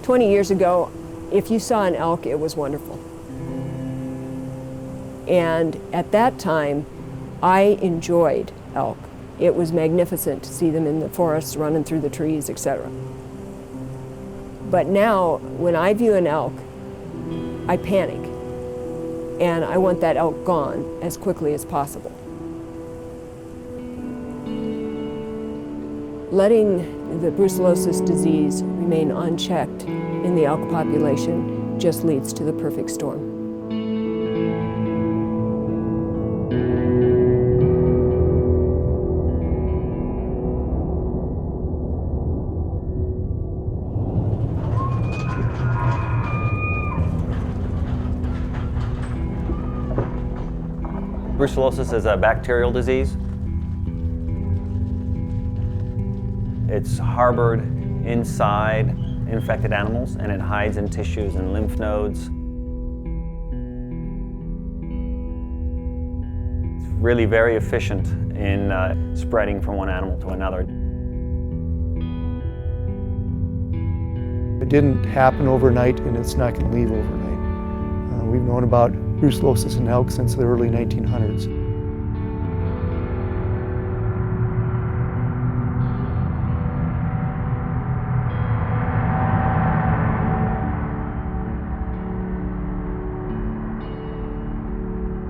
20 years ago, if you saw an elk, it was wonderful. And at that time, I enjoyed elk. It was magnificent to see them in the forests, running through the trees, etc. But now, when I view an elk, I panic. And I want that elk gone as quickly as possible. Letting the brucellosis disease remain unchecked in the elk population just leads to the perfect storm. Brucellosis is a bacterial disease. It's harbored inside infected animals, and it hides in tissues and lymph nodes. It's really very efficient in spreading from one animal to another. It didn't happen overnight, and it's not going to leave overnight. We've known about brucellosis in elk since the early 1900s.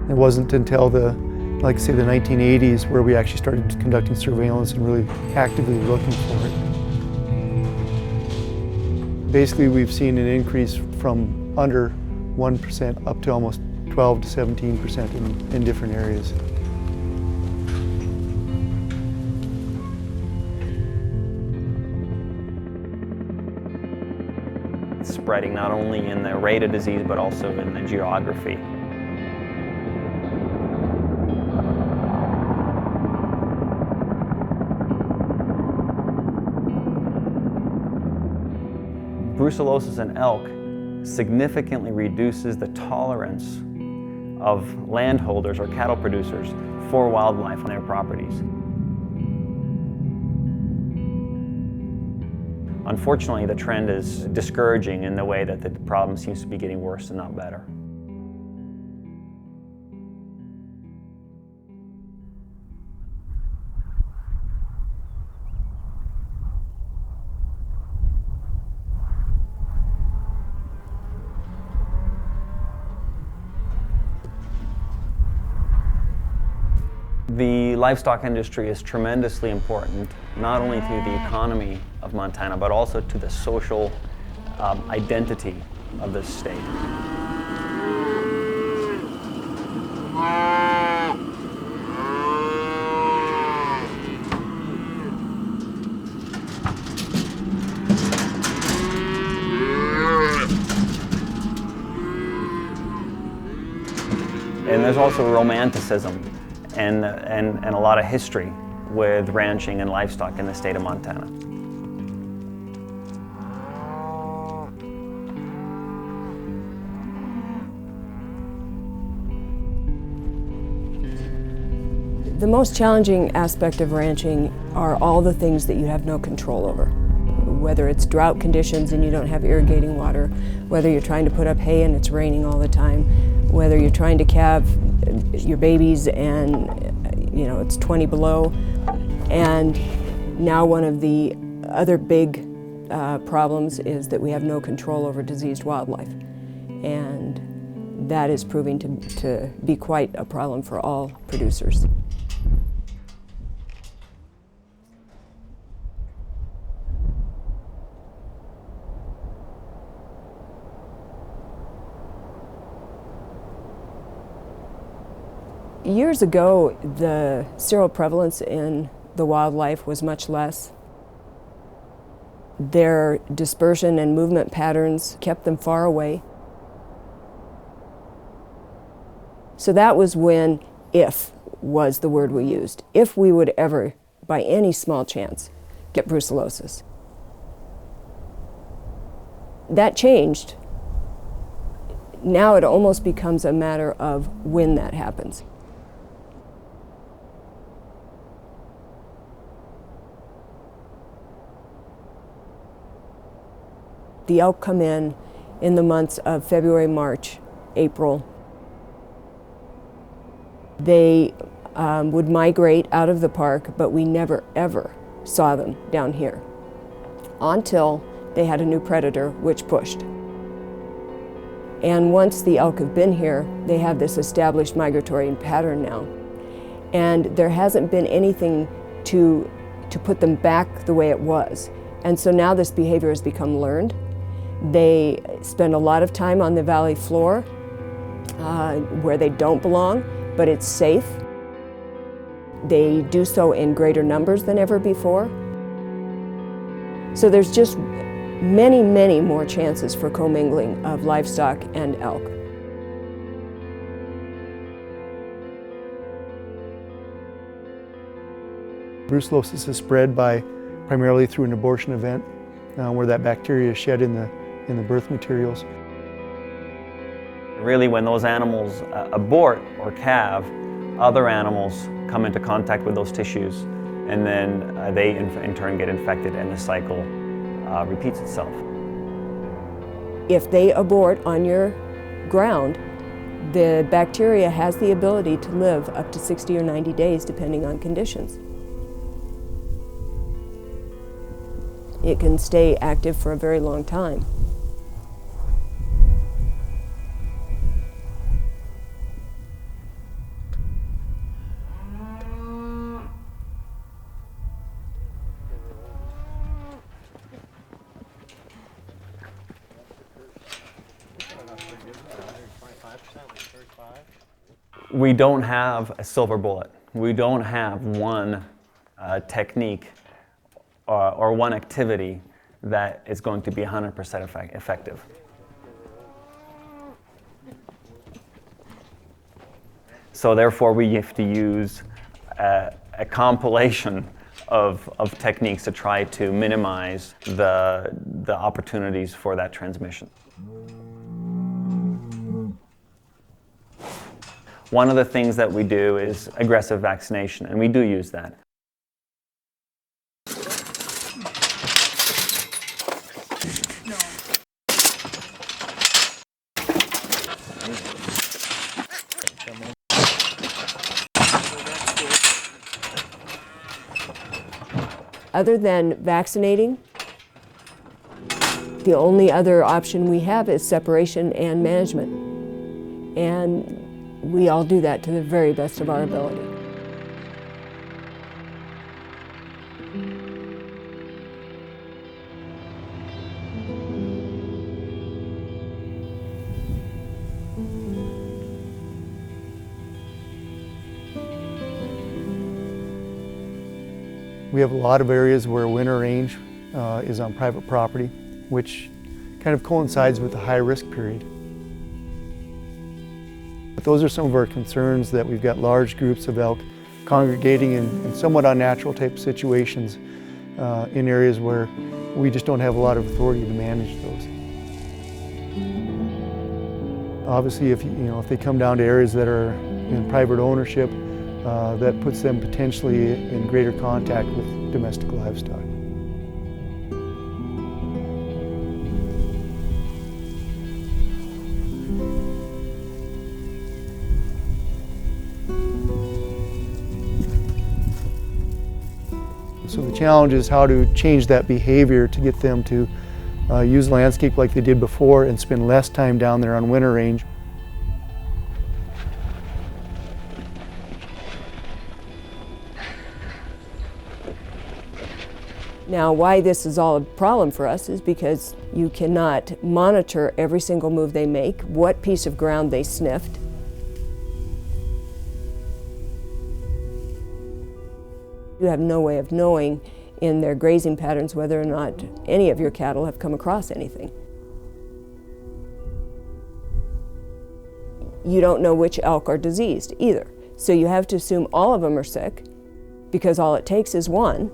It wasn't until the 1980s where we actually started conducting surveillance and really actively looking for it. Basically, we've seen an increase from under 1% up to almost 12 to 17% in different areas. It's spreading not only in the rate of disease, but also in the geography. Brucellosis in elk significantly reduces the tolerance of landholders or cattle producers for wildlife on their properties. Unfortunately, the trend is discouraging in the way that the problem seems to be getting worse and not better. The livestock industry is tremendously important, not only to the economy of Montana, but also to the social identity of this state. And there's also romanticism and a lot of history with ranching and livestock in the state of Montana. The most challenging aspect of ranching are all the things that you have no control over. Whether it's drought conditions and you don't have irrigating water, whether you're trying to put up hay and it's raining all the time, whether you're trying to calve your babies and it's 20 below. And now one of the other big problems is that we have no control over diseased wildlife. And that is proving to be quite a problem for all producers. Years ago, the seroprevalence in the wildlife was much less. Their dispersion and movement patterns kept them far away. So that was when "if" was the word we used. If we would ever, by any small chance, get brucellosis. That changed. Now it almost becomes a matter of when that happens. The elk come in the months of February, March, April. They would migrate out of the park, but we never ever saw them down here until they had a new predator, which pushed. And once the elk have been here, they have this established migratory pattern now. And there hasn't been anything to put them back the way it was. And so now this behavior has become learned. They spend a lot of time on the valley floor where they don't belong, but it's safe. They do so in greater numbers than ever before. So there's just many, many more chances for commingling of livestock and elk. Brucellosis is spread primarily through an abortion event where that bacteria is shed in the birth materials. Really, when those animals abort or calve, other animals come into contact with those tissues, and then they in turn get infected, and the cycle repeats itself. If they abort on your ground, the bacteria has the ability to live up to 60 or 90 days depending on conditions. It can stay active for a very long time. We don't have a silver bullet. We don't have one technique or one activity that is going to be 100% effective. So therefore we have to use a compilation of techniques to try to minimize the opportunities for that transmission. One of the things that we do is aggressive vaccination, and we do use that. Other than vaccinating, the only other option we have is separation and management. And we all do that to the very best of our ability. We have a lot of areas where winter range is on private property, which kind of coincides with the high-risk period. But those are some of our concerns, that we've got large groups of elk congregating in somewhat unnatural type situations in areas where we just don't have a lot of authority to manage those. Obviously, if they come down to areas that are in private ownership, that puts them potentially in greater contact with domestic livestock. So the challenge is how to change that behavior to get them to use landscape like they did before and spend less time down there on winter range. Now, why this is all a problem for us is because you cannot monitor every single move they make, what piece of ground they sniffed. You have no way of knowing in their grazing patterns whether or not any of your cattle have come across anything. You don't know which elk are diseased either. So you have to assume all of them are sick, because all it takes is one.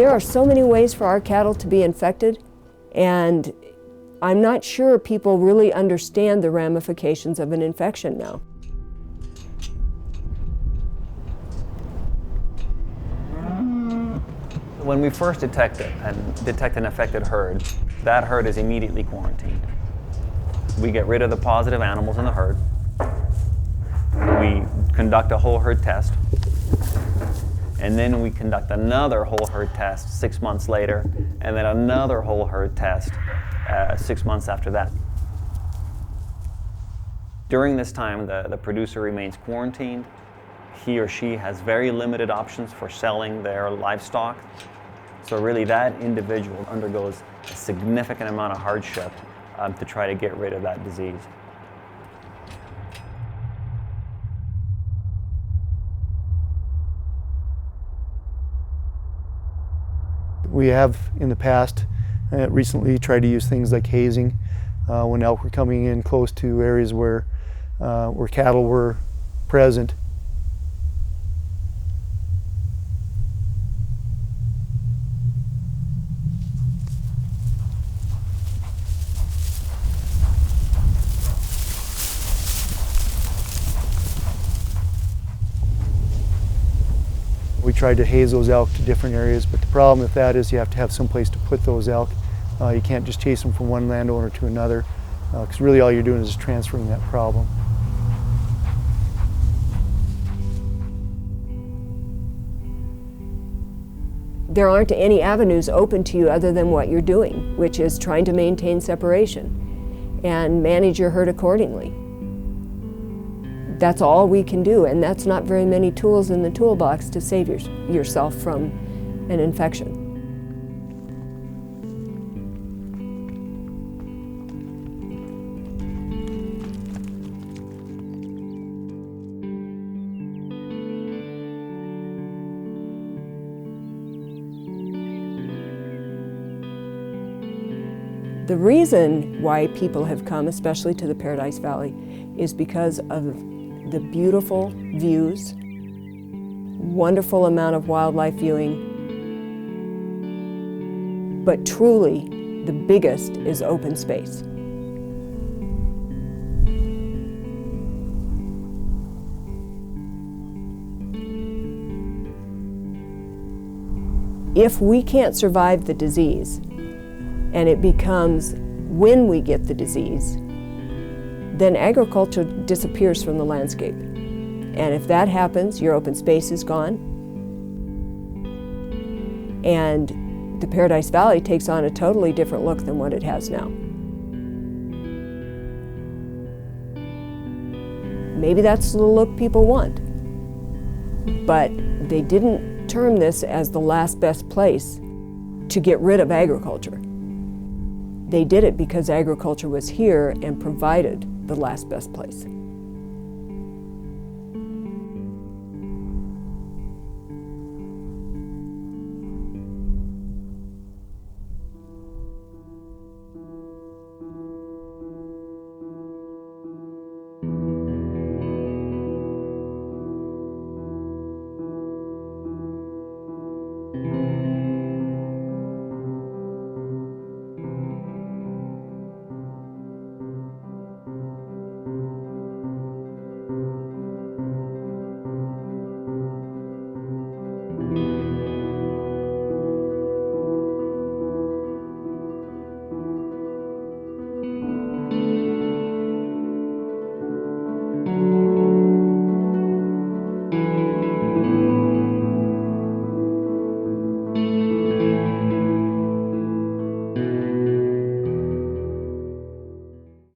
there are so many ways for our cattle to be infected, and I'm not sure people really understand the ramifications of an infection now. When we first detect an affected herd, that herd is immediately quarantined. We get rid of the positive animals in the herd. We conduct a whole herd test, and then we conduct another whole herd test 6 months later, and then another whole herd test 6 months after that. During this time, the producer remains quarantined. He or she has very limited options for selling their livestock. So really that individual undergoes a significant amount of hardship to try to get rid of that disease. We have in the past recently tried to use things like hazing when elk were coming in close to areas where cattle were present. We tried to haze those elk to different areas, but the problem with that is you have to have some place to put those elk. You can't just chase them from one landowner to another, because really all you're doing is transferring that problem. There aren't any avenues open to you other than what you're doing, which is trying to maintain separation and manage your herd accordingly. That's all we can do, and that's not very many tools in the toolbox to save yourself from an infection. The reason why people have come, especially to the Paradise Valley, is because of the beautiful views, wonderful amount of wildlife viewing, but truly the biggest is open space. If we can't survive the disease, and it becomes when we get the disease, then agriculture disappears from the landscape. And if that happens, your open space is gone. And the Paradise Valley takes on a totally different look than what it has now. Maybe that's the look people want. But they didn't term this as the last best place to get rid of agriculture. They did it because agriculture was here and provided the last best place.